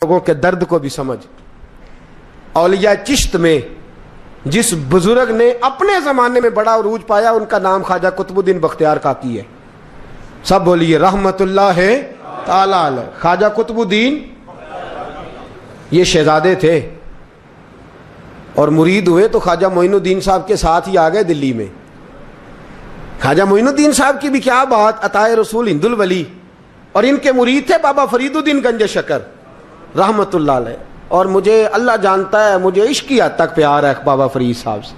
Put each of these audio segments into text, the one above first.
لوگوں کے درد کو بھی سمجھ. اولیاء چشت میں جس بزرگ نے اپنے زمانے میں بڑا عروج پایا ان کا نام خواجہ قطب الدین بختیار کاکی ہے. سب بولیے رحمت اللہ تعالی علیہ. خواجہ قطب الدین یہ شہزادے تھے اور مرید ہوئے تو خواجہ معین الدین صاحب کے ساتھ ہی آ گئے دلی میں. خواجہ معین الدین صاحب کی بھی کیا بات، عطائے رسول ہند الولی، اور ان کے مرید تھے بابا فرید الدین گنج شکر رحمت اللہ علیہ. اور مجھے اللہ جانتا ہے مجھے عشق کی حد تک پیار ہے بابا فرید صاحب سے،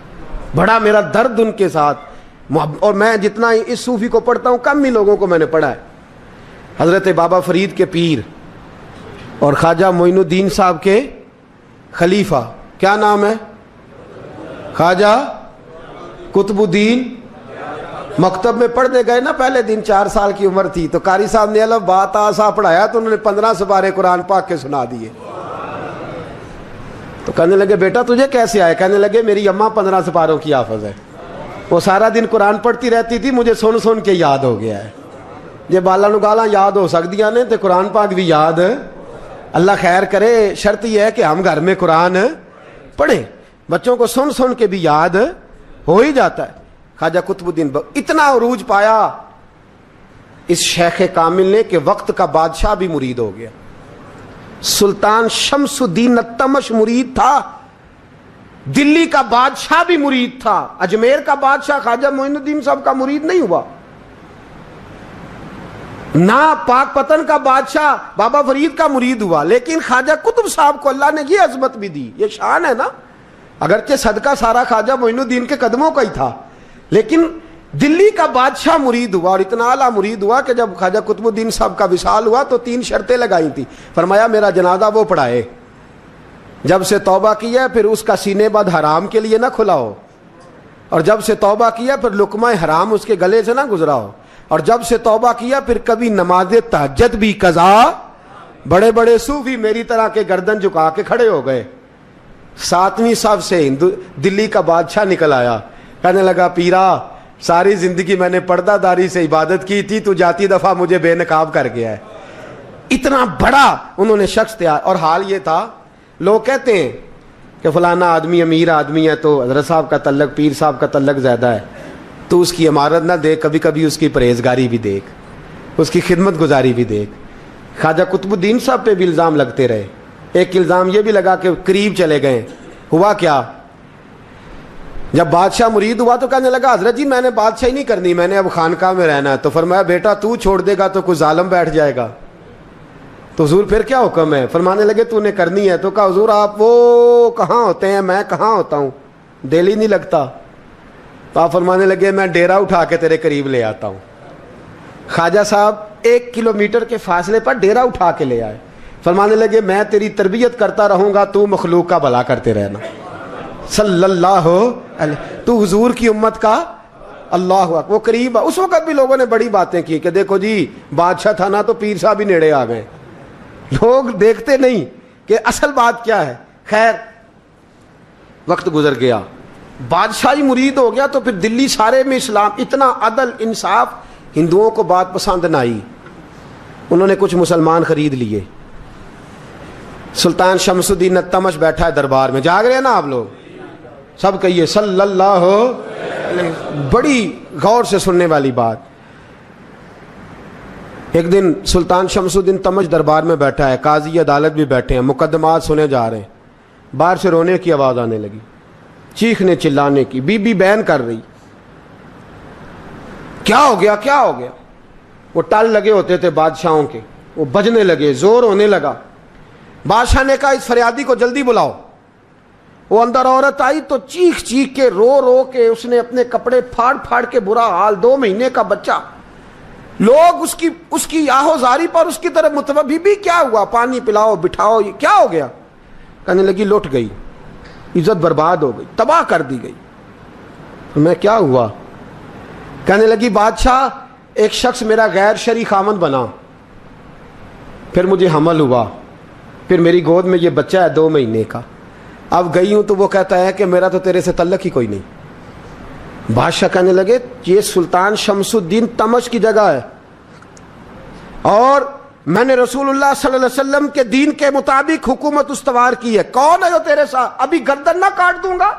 بڑا میرا درد ان کے ساتھ. اور میں جتنا اس صوفی کو پڑھتا ہوں کم ہی لوگوں کو میں نے پڑھا ہے. حضرت بابا فرید کے پیر اور خواجہ معین الدین صاحب کے خلیفہ کیا نام ہے؟ خواجہ قطب الدین. مکتب میں پڑھنے گئے نا پہلے دن، 4 سال کی عمر تھی تو قاری صاحب نے الف با تا سا پڑھایا تو انہوں نے 15 سپارے قرآن پاک کے سنا دیے. تو کہنے لگے بیٹا تجھے کیسے آئے؟ کہنے لگے میری اماں 15 سپاروں کی حافظ ہے، وہ سارا دن قرآن پڑھتی رہتی تھی، مجھے سن سن کے یاد ہو گیا ہے. یہ بالا نو گالا یاد ہو سکدیاں نے تو قرآن پاک بھی یاد. اللہ خیر کرے، شرط یہ ہے کہ ہم گھر میں قرآن پڑھیں. بچوں کو سن سن کے بھی یاد ہو ہی جاتا ہے. خواجہ قطب الدین اتنا عروج پایا اس شیخ کامل نے کہ وقت کا بادشاہ بھی مرید ہو گیا. سلطان شمس الدین التمش مرید تھا، دلی کا بادشاہ بھی مرید تھا. اجمیر کا بادشاہ خواجہ معین الدین صاحب کا مرید نہیں ہوا، نہ پاک پتن کا بادشاہ بابا فرید کا مرید ہوا. لیکن خواجہ قطب صاحب کو اللہ نے یہ عظمت بھی دی، یہ شان ہے نا. اگرچہ صدقہ سارا خواجہ معین الدین کے قدموں کا ہی تھا، لیکن دلی کا بادشاہ مرید ہوا. اور اتنا اعلیٰ مرید ہوا کہ جب خواجہ قطب الدین صاحب کا وصال ہوا تو 3 شرطیں لگائی تھی. فرمایا میرا جنازہ وہ پڑھائے، جب سے توبہ کیا پھر اس کا سینے بد حرام کے لیے نہ کھلا ہو، اور جب سے توبہ کیا پھر لقمہ حرام اس کے گلے سے نہ گزرا ہو، اور جب سے توبہ کیا پھر کبھی نماز تہجد بھی قضا. بڑے بڑے صوفی میری طرح کے گردن جھکا کے کھڑے ہو گئے. 7ویں صف سے دلی کا بادشاہ نکل آیا، کہنے لگا پیرا ساری زندگی میں نے پردہ داری سے عبادت کی تھی، تو جاتی دفعہ مجھے بے نقاب کر گیا ہے. اتنا بڑا انہوں نے شخص تیار. اور حال یہ تھا، لوگ کہتے ہیں کہ فلانا آدمی امیر آدمی ہے تو حضرت صاحب کا تعلق پیر صاحب کا تعلق زیادہ ہے، تو اس کی عمارت نہ دیکھ، کبھی کبھی اس کی پرہیزگاری بھی دیکھ، اس کی خدمت گزاری بھی دیکھ. خواجہ قطب الدین صاحب پہ بھی الزام لگتے رہے. ایک الزام یہ بھی لگا کہ قریب چلے گئے. ہوا کیا، جب بادشاہ مرید ہوا تو کہنے لگا حضرت جی میں نے بادشاہی نہیں کرنی، میں نے اب خانقاہ میں رہنا ہے. تو فرمایا بیٹا تو چھوڑ دے گا تو کوئی ظالم بیٹھ جائے گا. تو حضور پھر کیا حکم ہے؟ فرمانے لگے تو نے کرنی ہے. تو کہا حضور آپ وہ کہاں ہوتے ہیں، میں کہاں ہوتا ہوں، دل ہی نہیں لگتا. تو آپ فرمانے لگے میں ڈیرا اٹھا کے تیرے قریب لے آتا ہوں. خواجہ صاحب 1 کلومیٹر کے فاصلے پر ڈیرا اٹھا کے لے آئے. فرمانے لگے میں تیری تربیت کرتا رہوں گا، تو مخلوق کا بھلا کرتے رہنا. صلی اللہ علیہ، تو حضور کی امت کا اللہ اکبر. وہ قریب. اس وقت بھی لوگوں نے بڑی باتیں کی کہ دیکھو جی بادشاہ تھا نا تو پیر صاحب بھی نیڑے آ گئے. لوگ دیکھتے نہیں کہ اصل بات کیا ہے. خیر وقت گزر گیا، بادشاہی مرید ہو گیا تو پھر دلی سارے میں اسلام، اتنا عدل انصاف. ہندوؤں کو بات پسند نہ آئی، انہوں نے کچھ مسلمان خرید لیے. سلطان شمس الدین التمش بیٹھا ہے دربار میں. جاگ رہے ہیں نا آپ لوگ؟ سب کہیے صلی اللہ علیہ. بڑی غور سے سننے والی بات. ایک دن سلطان شمس الدین تمش دربار میں بیٹھا ہے، قاضی عدالت بھی بیٹھے ہیں، مقدمات سنے جا رہے ہیں. باہر سے رونے کی آواز آنے لگی، چیخنے چلانے کی. بی بی بیان کر رہی کیا ہو گیا کیا ہو گیا. وہ ٹال لگے ہوتے تھے بادشاہوں کے، وہ بجنے لگے، زور ہونے لگا. بادشاہ نے کہا اس فریادی کو جلدی بلاؤ. وہ اندر عورت آئی تو چیخ چیخ کے رو رو کے اس نے اپنے کپڑے پھاڑ پھاڑ کے، برا حال، 2 مہینے کا بچہ. لوگ اس کی آہو زاری پر اس کی طرف متوجہ. بھی کیا ہوا؟ پانی پلاؤ بٹھاؤ، یہ کیا ہو گیا؟ کہنے لگی لٹ گئی، عزت برباد ہو گئی، تباہ کر دی گئی. میں کیا ہوا؟ کہنے لگی بادشاہ ایک شخص میرا غیر شرعی خامند بنا، پھر مجھے حمل ہوا، پھر میری گود میں یہ بچہ ہے 2 مہینے کا. اب گئی ہوں تو وہ کہتا ہے کہ میرا تو تیرے سے تعلق ہی کوئی نہیں. بادشاہ کہنے لگے یہ سلطان شمس الدین تمش کی جگہ ہے اور میں نے رسول اللہ صلی اللہ علیہ وسلم کے دین کے مطابق حکومت استوار کی ہے. کون ہے جو تیرے ساتھ؟ ابھی گردن نہ کاٹ دوں گا,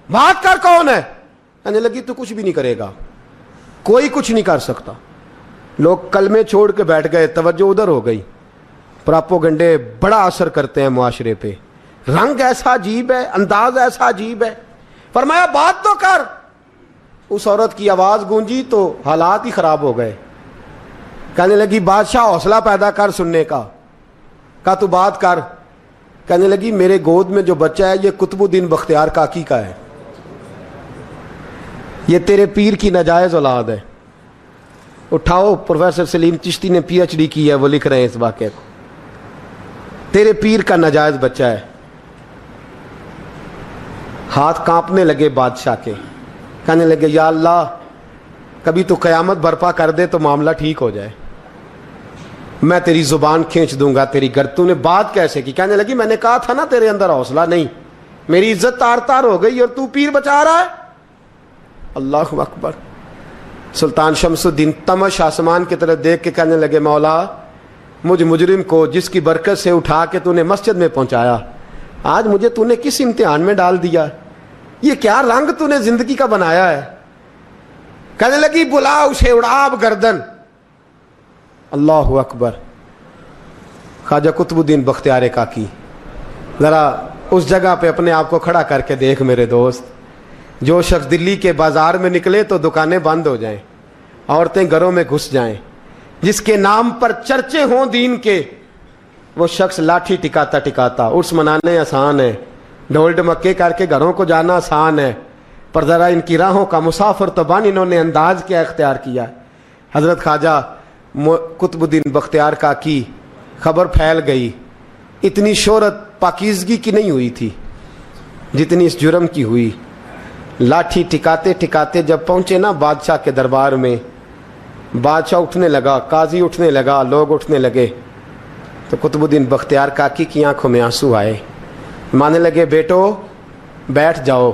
بات کر کون ہے. کہنے لگی تو کچھ بھی نہیں کرے گا, کوئی کچھ نہیں کر سکتا. لوگ کلمے چھوڑ کے بیٹھ گئے, توجہ ادھر ہو گئی. پراپوگنڈے بڑا اثر کرتے ہیں معاشرے پہ. رنگ ایسا عجیب ہے, انداز ایسا عجیب ہے. فرمایا بات تو کر. اس عورت کی آواز گونجی تو حالات ہی خراب ہو گئے. کہنے لگی بادشاہ حوصلہ پیدا کر سننے کا. کہا تو بات کر. کہنے لگی میرے گود میں جو بچہ ہے یہ قطب الدین بختیار کاکی کا ہے, یہ تیرے پیر کی ناجائز اولاد ہے. اٹھاؤ, پروفیسر سلیم چشتی نے پی ایچ ڈی کی ہے, وہ لکھ رہے ہیں اس واقعے کو. تیرے پیر کا ناجائز بچہ ہے. ہاتھ کانپنے لگے بادشاہ کے. کہنے لگے یا اللہ کبھی تو قیامت برپا کر دے تو معاملہ ٹھیک ہو جائے, میں تیری زبان کھینچ دوں گا تیری تو نے بات کیسے کی؟ کہنے لگی میں نے کہا تھا نا تیرے اندر حوصلہ نہیں, میری عزت تار تار ہو گئی اور تو پیر بچا رہا ہے. اللہ اکبر. سلطان شمس الدین تمش آسمان کی طرف دیکھ کے کہنے لگے مولا مجھ مجرم کو جس کی برکت سے اٹھا کے تو نے مسجد میں پہنچایا, آج مجھے تو نے کس امتحان میں ڈال دیا؟ یہ کیا رنگ تو نے زندگی کا بنایا ہے؟ کہنے لگی بلا اسے, اڑاب گردن. اللہ اکبر. خواجہ قطب الدین بختیار کاکی, ذرا اس جگہ پہ اپنے آپ کو کھڑا کر کے دیکھ میرے دوست. جو شخص دلی کے بازار میں نکلے تو دکانیں بند ہو جائیں, عورتیں گھروں میں گھس جائیں, جس کے نام پر چرچے ہوں دین کے, وہ شخص لاٹھی ٹکاتا ٹکاتا. عرس منانے آسان ہے, ڈھول ڈمکے کر کے گھروں کو جانا آسان ہے, پر ذرا ان کی راہوں کا مسافر تو بن انہوں نے انداز کیا اختیار کیا. حضرت خواجہ قطب الدین بختیار کاکی خبر پھیل گئی. اتنی شہرت پاکیزگی کی نہیں ہوئی تھی جتنی اس جرم کی ہوئی. لاٹھی ٹکاتے ٹکاتے جب پہنچے نا بادشاہ کے دربار میں, بادشاہ اٹھنے لگا, قاضی اٹھنے لگا, لوگ اٹھنے لگے, تو قطب الدین بختیار کاکی کی آنکھوں میں آنسو آئے. مانے لگے بیٹو بیٹھ جاؤ,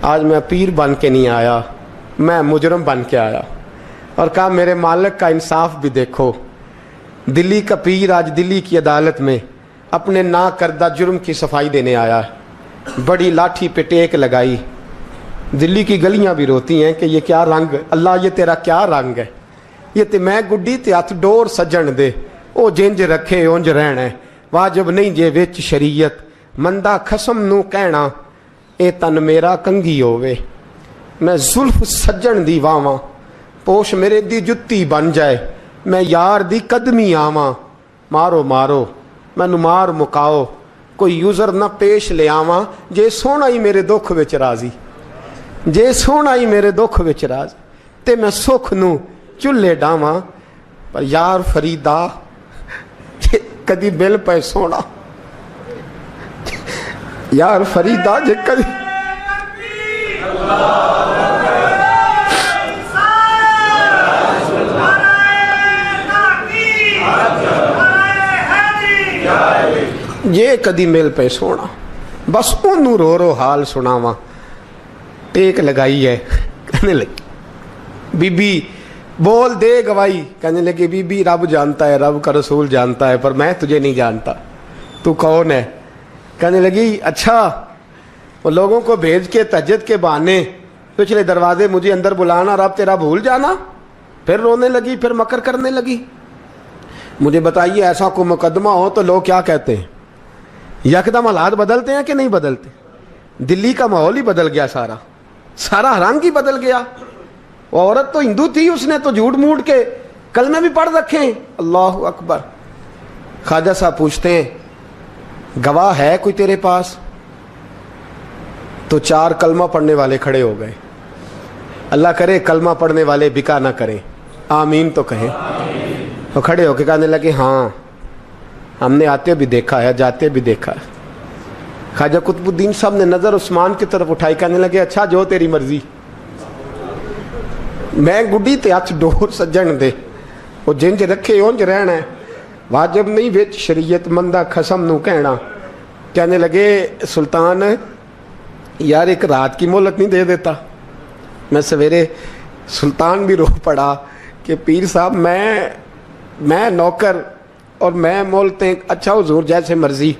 آج میں پیر بن کے نہیں آیا, میں مجرم بن کے آیا. اور کہا میرے مالک کا انصاف بھی دیکھو. دلی کا پیر آج دلی کی عدالت میں اپنے نا کردہ جرم کی صفائی دینے آیا ہے. بڑی لاٹھی پہ ٹیک لگائی. دلی کی گلیاں بھی روتی ہیں کہ یہ کیا رنگ, اللہ یہ تیرا کیا رنگ ہے. یہ تے میں گڈی تے ہاتھ ڈور سجن دے, او جنج رکھے اونج رہنا ہے. واجب نہیں جے وچ شریعت, مندہ خسم نو کہنا اے تن میرا کنگھی ہووے. میں زلف سجن دی واواں, پوش میرے دی جتی بن جائے, میں یار دی قدمی آواں. مارو مارو مینوں مار مکاؤ, کوئی یوزر نہ پیش لے آواں. جے سونا ہی میرے دکھ وچ راضی, جے سونا ہی میرے دکھ وچ راضی, تے میں سکھ نو چلے ڈاواں. پر یار فریدا کدی بل پہ سونا, یار فریدا جے کدی یہ کدی مل پہ سونا, بس انہوں رو رو حال سناواں. ٹیک لگائی ہے. کہنے لگی بی بی بول دے گواہی. کہنے لگے بی بی رب جانتا ہے, رب کا رسول جانتا ہے, پر میں تجھے نہیں جانتا, تو کون ہے؟ کہنے لگی اچھا وہ لوگوں کو بھیج کے تہجد کے بہانے پچھلے دروازے مجھے اندر بلانا, رب تیرا بھول جانا. پھر رونے لگی, پھر مکر کرنے لگی. مجھے بتائیے ایسا کوئی مقدمہ ہو تو لوگ کیا کہتے ہیں؟ یکدم حالات بدلتے ہیں کہ نہیں بدلتے؟ دلی کا ماحول ہی بدل گیا, سارا رنگ ہی بدل گیا. وہ عورت تو ہندو تھی, اس نے تو جھوٹ موٹ کے کلمے بھی پڑھ رکھے ہیں. اللہ اکبر. خواجہ صاحب پوچھتے ہیں گواہ ہے کوئی تیرے پاس؟ تو 4 کلمہ پڑھنے والے کھڑے ہو گئے. اللہ کرے کلمہ پڑھنے والے بکا نہ کریں, آمین تو کہیں. وہ کھڑے ہو کے کہنے لگے ہاں ہم نے آتے بھی دیکھا ہے, جاتے بھی دیکھا ہے. خواجہ قطب الدین صاحب نے نظر عثمان کی طرف اٹھائی, کہنے لگے اچھا جو تیری مرضی, میں گڈی تے ہاتھ ڈور سجن دے, وہ جنج رکھے اونج رہنا ہے. واجب نہیں وچ شریعت, مندہ خسم نو کہنا. کہنے لگے سلطان یار ایک رات کی مہلت نہیں دے دیتا؟ میں سویرے سلطان بھی رو پڑا کہ پیر صاحب میں میں نوکر اور میں بولتے ہیں اچھا حضور جیسے مرضی.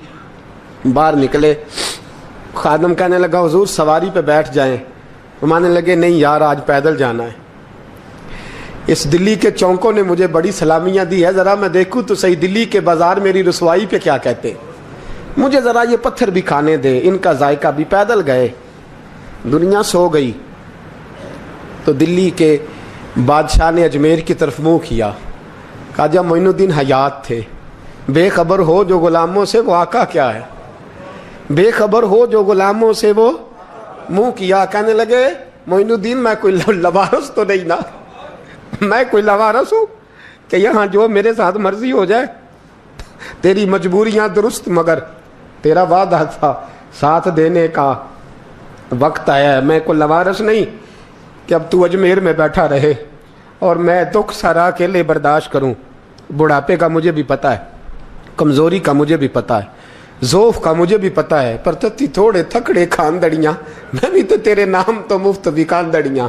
باہر نکلے, خادم کہنے لگا حضور سواری پہ بیٹھ جائیں. مانے لگے نہیں یار آج پیدل جانا ہے. اس دلی کے چونکوں نے مجھے بڑی سلامیاں دی ہے, ذرا میں دیکھوں تو صحیح دلی کے بازار میری رسوائی پہ کیا کہتے ہیں. مجھے ذرا یہ پتھر بھی کھانے دے, ان کا ذائقہ بھی. پیدل گئے, دنیا سو گئی تو دلی کے بادشاہ نے اجمیر کی طرف منہ کیا. خواجہ معین الدین حیات تھے. بے خبر ہو جو غلاموں سے وہ آقا کیا ہے, بے خبر ہو جو غلاموں سے وہ منہ کیا. کہنے لگے معین الدین میں کوئی لوارس تو نہیں نا, میں کوئی لوارس ہوں کہ یہاں جو میرے ساتھ مرضی ہو جائے. تیری مجبوریاں درست مگر تیرا وعدہ تھا ساتھ دینے کا وقت آیا ہے. میں کوئی لوارس نہیں کہ اب تو اجمیر میں بیٹھا رہے اور میں دکھ سارا اکیلے برداشت کروں. بڑھاپے کا مجھے بھی پتہ ہے, کمزوری کا مجھے بھی پتہ ہے, ذوف کا مجھے بھی پتہ ہے, پر تتی تھوڑے تھکڑے خاندڑیاں, میں بھی تو تیرے نام تو مفت بھی خاندڑیاں.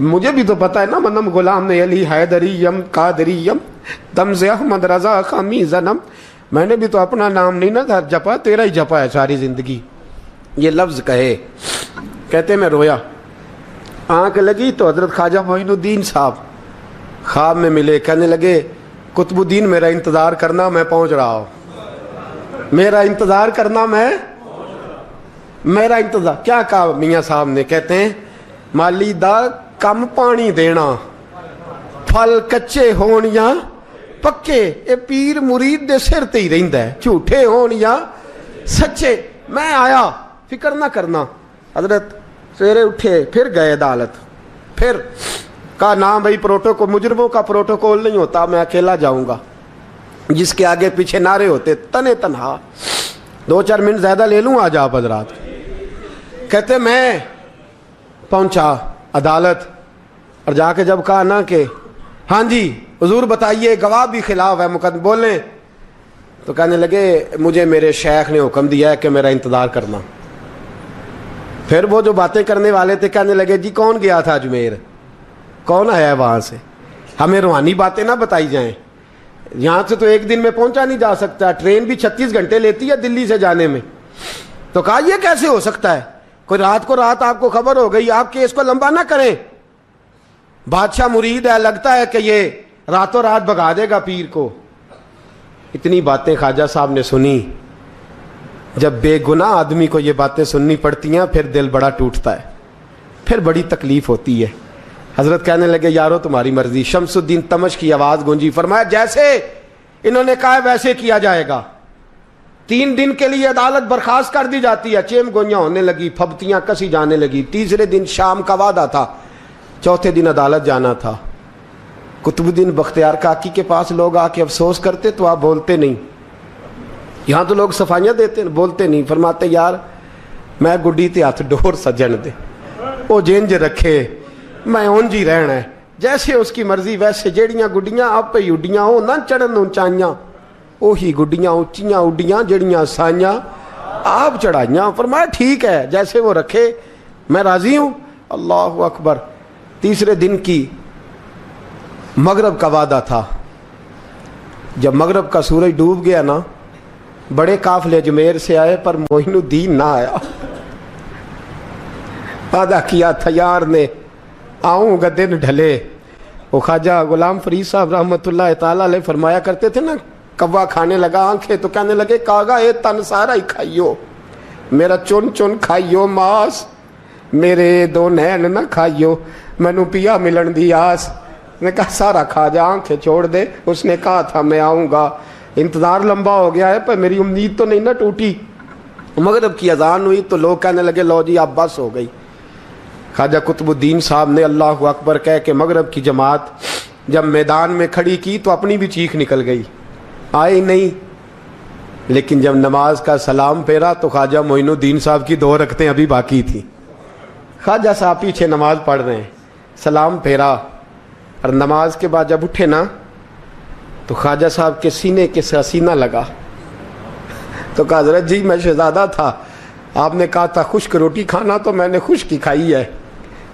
مجھے بھی تو پتہ ہے نا منم غلام علی حیدریم قادریم تمز احمد رضا خامی زنم. میں نے بھی تو اپنا نام نہیں نا جپا, تیرا ہی جپا ہے ساری زندگی. یہ لفظ کہے, کہتے میں رویا. آنکھ لگی تو حضرت خواجہ معین الدین صاحب خواب میں ملے. کہنے لگے قطب الدین میرا انتظار کرنا, میں پہنچ رہا ہوں. میرا انتظار کرنا, میرا انتظار. کیا کہا میاں صاحب نے؟ کہتے ہیں مالی دا کم پانی دینا, پھل کچے ہون یا پکے, اے پیر مرید دے سر تے ہی رہندا ہے, جھوٹے ہون یا سچے. میں آیا, فکر نہ کرنا. حضرت سویرے اٹھے, پھر گئے عدالت. پھر کہا نام بھائی پروٹوکول, مجرموں کا پروٹوکول نہیں ہوتا, میں اکیلا جاؤں گا. جس کے آگے پیچھے نعرے ہوتے تنے تنہا. 2-4 منٹ زیادہ لے لوں آج آپ حضرات. کہتے میں پہنچا عدالت اور جا کے جب کہا نا کہ ہاں جی حضور بتائیے, گواہ بھی خلاف ہے, مقدمہ بولیں, تو کہنے لگے مجھے میرے شیخ نے حکم دیا ہے کہ میرا انتظار کرنا. پھر وہ جو باتیں کرنے والے تھے کہنے لگے جی کون گیا تھا اجمیر, کون آیا ہے وہاں سے, ہمیں روحانی باتیں نہ بتائی جائیں. یہاں سے تو ایک دن میں پہنچا نہیں جا سکتا, ٹرین بھی 36 گھنٹے لیتی ہے دلی سے جانے میں. تو کہا یہ کیسے ہو سکتا ہے, کوئی رات کو رات آپ کو خبر ہو گئی, آپ کیس کو لمبا نہ کریں. بادشاہ مرید ہے, لگتا ہے کہ یہ راتوں رات بھگا دے گا پیر کو. اتنی باتیں خواجہ صاحب نے سنی. جب بے گناہ آدمی کو یہ باتیں سننی پڑتی ہیں پھر دل بڑا ٹوٹتا ہے, پھر بڑی تکلیف ہوتی ہے. حضرت کہنے لگے یارو تمہاری مرضی. شمس الدین تمش کی آواز گونجی, فرمایا جیسے انہوں نے کہا ویسے کیا جائے گا. 3 دن کے لیے عدالت برخاست کر دی جاتی ہے. چیم گوئیاں ہونے لگی, پھبتیاں کسی جانے لگی. تیسرے دن شام کا وعدہ تھا, چوتھے دن عدالت جانا تھا. قطب الدین بختیار کاکی کے پاس لوگ آ کے افسوس کرتے تو آپ بولتے نہیں. یہاں تو لوگ صفائیاں دیتے بولتے نہیں. فرماتے یار میں گڈی تے ہاتھ ڈور سجن دے, وہ جینج رکھے, میں اونج ہی رہنا ہے, جیسے اس کی مرضی ویسے. جیڑیاں گڈیاں آپ ہی اڈیاں ہو نہ چڑھن اونچائیاں, وہی گڈیاں اونچیاں اڈیاں جیڑیاں سائیاں آپ چڑھائیاں. فرمایا ٹھیک ہے جیسے وہ رکھے, میں راضی ہوں. اللہ اکبر. تیسرے دن کی مغرب کا وعدہ تھا. جب مغرب کا سورج ڈوب گیا نا, بڑے قافلے اجمیر سے آئے پر معین الدین نہ آیا. وعدہ کیا تھا یار نے, آؤں گا دن ڈھلے. وہ خواجہ غلام فرید صاحب رحمۃ اللہ تعالیٰ علیہ فرمایا کرتے تھے نا, کوا کھانے لگا آنکھیں تو کہنے لگے کاغا اے تن سارا ہی کھائیو, میرا چن چن کھائیو ماس, میرے 2 نین نہ کھائیو, مینو پیا ملن دی آس. نے کہا سارا کھا جا, آنکھیں چھوڑ دے. اس نے کہا تھا میں آؤں گا, انتظار لمبا ہو گیا ہے پر میری امید تو نہیں نہ ٹوٹی. مغرب کی اذان ہوئی تو لوگ کہنے لگے لو جی اب بس ہو گئی. خواجہ قطب الدین صاحب نے اللہ اکبر کہہ کے مغرب کی جماعت جب میدان میں کھڑی کی تو اپنی بھی چیخ نکل گئی, آئی نہیں. لیکن جب نماز کا سلام پھیرا تو خواجہ معین الدین صاحب کی 2 رکعتیں ابھی باقی تھیں. خواجہ صاحب پیچھے نماز پڑھ رہے ہیں, سلام پھیرا اور نماز کے بعد جب اٹھے نا تو خواجہ صاحب کے سینے کے سینہ لگا. تو کہا حضرت جی میں شہزادہ تھا, آپ نے کہا تھا خشک روٹی کھانا تو میں نے خشک کی کھائی ہے,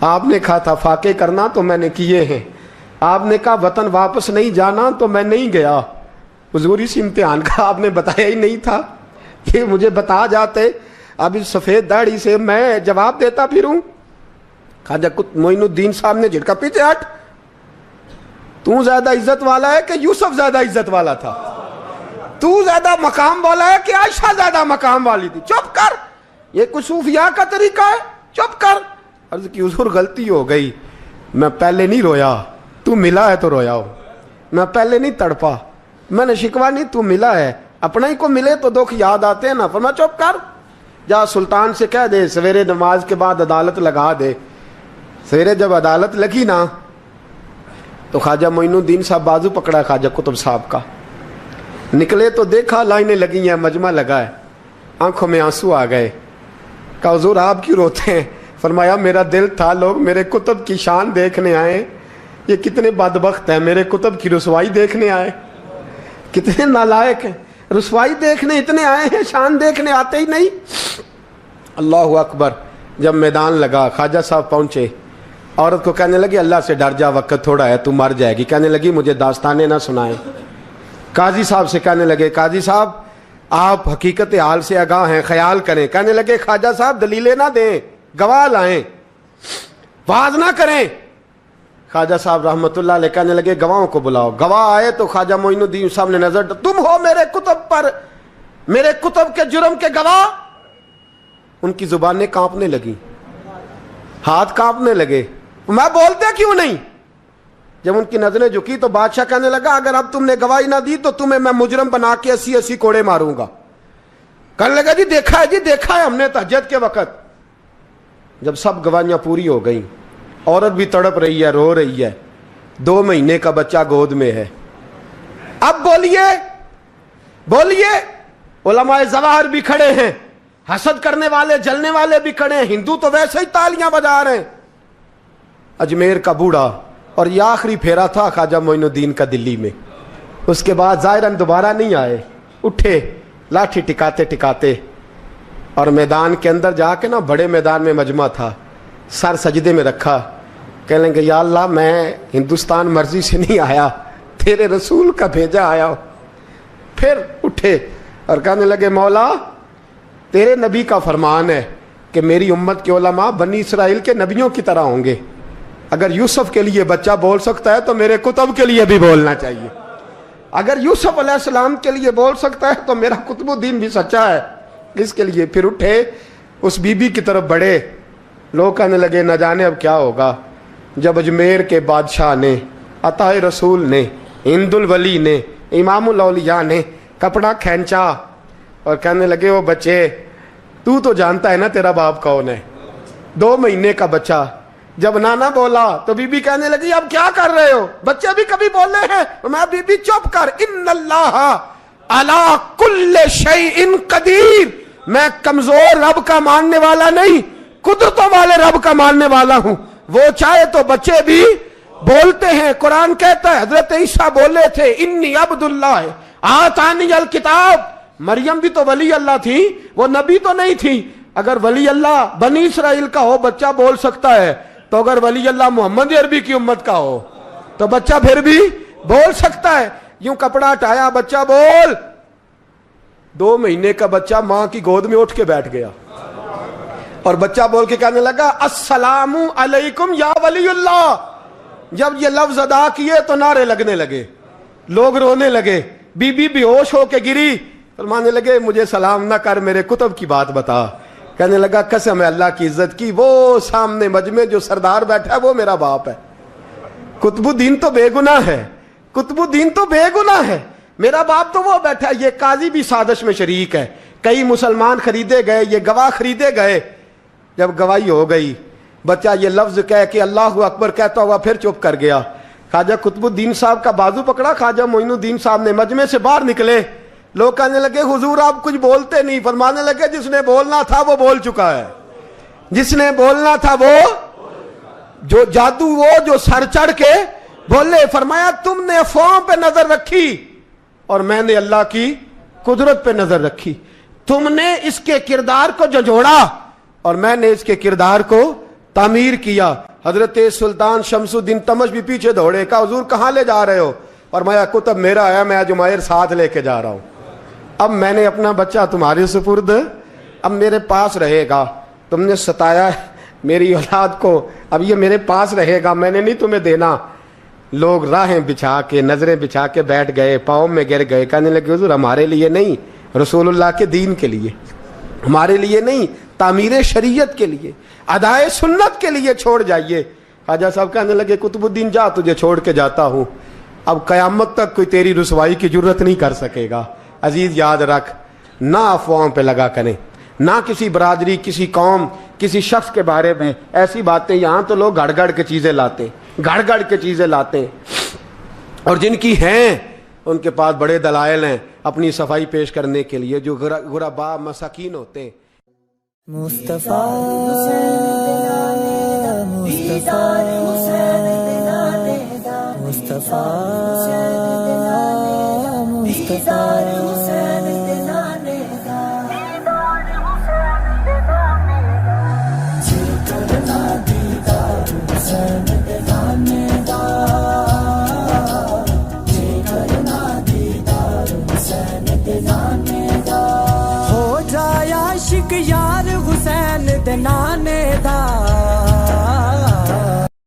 آپ نے کہا تھا فاقے کرنا تو میں نے کیے ہیں, آپ نے کہا وطن واپس نہیں جانا تو میں نہیں گیا. حضور اس امتحان کا آپ نے بتایا ہی نہیں تھا, یہ مجھے بتا جاتے اب اس سفید داڑھی سے میں جواب دیتا پھروں. خواجہ معین الدین صاحب نے جھٹکا, پیچھے ہٹ, تو زیادہ عزت والا ہے کہ یوسف زیادہ عزت والا تھا؟ تو زیادہ مقام والا ہے کہ عائشہ زیادہ مقام والی تھی؟ چپ کر, یہ کچھ صوفیاء کا طریقہ ہے, چپ کر. عرض کی حضور غلطی ہو گئی, میں پہلے نہیں رویا, تو ملا ہے تو رویا ہو. میں پہلے نہیں تڑپا, میں نے شکوا نہیں, تو ملا ہے. اپنا ہی کو ملے تو دکھ یاد آتے ہیں نا. فرمایا چپ کر, جا سلطان سے کہہ دے سویرے نماز کے بعد عدالت لگا دے. سویرے جب عدالت لگی نا تو خواجہ معین الدین صاحب بازو پکڑا خواجہ قطب صاحب کا, نکلے تو دیکھا لائنیں لگی ہیں, مجمع لگا ہے, آنکھوں میں آنسو آ گئے. کہا حضور آپ کیوں روتے ہیں؟ فرمایا میرا دل تھا لوگ میرے کتب کی شان دیکھنے آئے, یہ کتنے بدبخت ہیں, میرے کتب کی رسوائی دیکھنے آئے. کتنے نالائق ہیں, رسوائی دیکھنے اتنے آئے ہیں, شان دیکھنے آتے ہی نہیں. اللہ اکبر. جب میدان لگا خواجہ صاحب پہنچے, عورت کو کہنے لگی اللہ سے ڈر جا, وقت تھوڑا ہے, تو مر جائے گی. کہنے لگی مجھے داستانیں نہ سنائیں. قاضی صاحب سے کہنے لگے قاضی صاحب آپ حقیقت حال سے آگاہ ہیں, خیال کریں. کہنے لگے خواجہ صاحب دلیلیں نہ دیں, گواہ لائیں, واز نہ کریں. خواجہ صاحب رحمت اللہ علیہ کہنے لگے گواہوں کو بلاؤ. گواہ آئے تو خواجہ معین الدین صاحب نے نظر, تم ہو میرے کتب پر, میرے کتب کے جرم کے گواہ. ان کی زبانیں کانپنے لگی, ہاتھ کانپنے لگے. میں بولتے کیوں نہیں؟ جب ان کی نظریں جھکی تو بادشاہ کہنے لگا اگر اب تم نے گواہی نہ دی تو تمہیں میں مجرم بنا کے 80 کوڑے ماروں گا. کہنے لگا جی دیکھا ہے, جی دیکھا ہے ہم نے تہجد کے وقت. جب سب گواہیاں پوری ہو گئیں, عورت بھی تڑپ رہی ہے, رو رہی ہے, 2 مہینے کا بچہ گود میں ہے. اب بولیے بولیے, علماء ظواہر بھی کھڑے ہیں, حسد کرنے والے جلنے والے بھی کھڑے ہیں, ہندو تو ویسے ہی تالیاں بجا رہے ہیں. اجمیر کا بوڑھا, اور یہ آخری پھیرا تھا خواجہ معین الدین کا دلی میں. اس کے بعد ظاہراً دوبارہ نہیں آئے. اٹھے لاٹھی ٹکاتے ٹکاتے اور میدان کے اندر جا کے نا, بڑے میدان میں مجمع تھا, سر سجدے میں رکھا. کہنے لگے یا اللہ میں ہندوستان مرضی سے نہیں آیا, تیرے رسول کا بھیجا آیا ہوں. پھر اٹھے اور کہنے لگے مولا تیرے نبی کا فرمان ہے کہ میری امت کے علماء بنی اسرائیل کے نبیوں کی طرح ہوں گے. اگر یوسف کے لیے بچہ بول سکتا ہے تو میرے کتب کے لیے بھی بولنا چاہیے. اگر یوسف علیہ السلام کے لیے بول سکتا ہے تو میرا قطب الدین بھی سچا ہے. اس کے لیے پھر اٹھے, اس بی بی کی طرف بڑھے. لوگ کہنے لگے نہ جانے اب کیا ہوگا. جب اجمیر کے بادشاہ نے, عطا رسول نے, ہند الولی نے, امام الاولیاء نے کپڑا کھینچا اور کہنے لگے وہ بچے تو جانتا ہے نا تیرا باپ کون ہے, 2 مہینے کا بچہ. جب نانا بولا تو بی بی کہنے لگی اب کیا کر رہے ہو, بچے بھی کبھی بولے ہیں؟ میں بی بی چپ کر, ان اللہ علی کل شیء قدیر, میں کمزور رب کا ماننے والا نہیں, قدرتوں والے رب کا ماننے والا ہوں. وہ چاہے تو بچے بھی بولتے ہیں. قرآن کہتا ہے حضرت عیسیٰ بولے تھے انی عبد اللہ آتانی الکتاب. مریم بھی تو ولی اللہ تھی, وہ نبی تو نہیں تھی. اگر ولی اللہ بنی اسرائیل کا ہو بچہ بول سکتا ہے, تو اگر ولی اللہ محمد عربی کی امت کا ہو تو بچہ پھر بھی بول سکتا ہے. یوں کپڑا ہٹایا, بچہ بول. 2 مہینے کا بچہ ماں کی گود میں اٹھ کے بیٹھ گیا اور بچہ بول کے کہنے لگا السلام علیکم یا ولی اللہ. جب یہ لفظ ادا کیے تو نعرے لگنے لگے, لوگ رونے لگے. بی بی بے ہوش ہو کے گری, فرمانے لگے مجھے سلام نہ کر, میرے کتب کی بات بتا. کہنے لگا قسم ہے اللہ کی عزت کی, وہ سامنے مجمع جو سردار بیٹھا ہے وہ میرا باپ ہے. قطب الدین تو بے گناہ ہے, قطب الدین تو بے گناہ ہے, میرا باپ تو وہ بیٹھا ہے. یہ قاضی بھی سازش میں شریک ہے, کئی مسلمان خریدے گئے, یہ گواہ خریدے گئے. جب گواہی ہو گئی, بچہ یہ لفظ کہہ کہ اللہ اکبر کہتا ہوا پھر چپ کر گیا. خواجہ قطب الدین صاحب کا بازو پکڑا, خواجہ معین الدین صاحب نے مجمع سے باہر نکلے. لوگ کہنے لگے حضور آپ کچھ بولتے نہیں. فرمانے لگے جس نے بولنا تھا وہ بول چکا ہے, جس نے بولنا تھا وہ جو جادو, وہ جو سر چڑھ کے بولے. فرمایا تم نے افواہوں پہ نظر رکھی اور میں نے اللہ کی قدرت پہ نظر رکھی. تم نے اس کے کردار کو جھنجھوڑا اور میں نے اس کے کردار کو تعمیر کیا. حضرت سلطان شمس الدین تمش بھی پیچھے دوڑے, کہا حضور کہاں لے جا رہے ہو؟ اور میں کتب میرا ہے, میں جمائر ساتھ لے کے جا رہا ہوں. اب میں نے اپنا بچہ تمہارے سپرد, اب میرے پاس رہے گا. تم نے ستایا میری اولاد کو, اب یہ میرے پاس رہے گا, میں نے نہیں تمہیں دینا. لوگ راہیں بچھا کے, نظریں بچھا کے بیٹھ گئے, پاؤں میں گر گئے, کہنے لگے حضور ہمارے لیے نہیں, رسول اللہ کے دین کے لیے, ہمارے لیے نہیں, تعمیر شریعت کے لیے, ادائے سنت کے لیے چھوڑ جائیے. خواجہ صاحب کہنے لگے قطب الدین جا, تجھے چھوڑ کے جاتا ہوں, اب قیامت تک کوئی تیری رسوائی کی جرت نہیں کر سکے گا. عزیز یاد رکھ, نہ افواہوں پہ لگا کریں, نہ کسی برادری, کسی قوم, کسی شخص کے بارے میں ایسی باتیں. یہاں تو لوگ گڑ گڑ کے چیزیں لاتے, گڑ گڑ کے چیزیں لاتے, اور جن کی ہیں ان کے پاس بڑے دلائل ہیں اپنی صفائی پیش کرنے کے لیے, جو غربا مساکین ہوتے ہیں. مصطفیٰ مصطفیٰ مصطفیٰ ہو جائے عاشق یار حسین دے نانے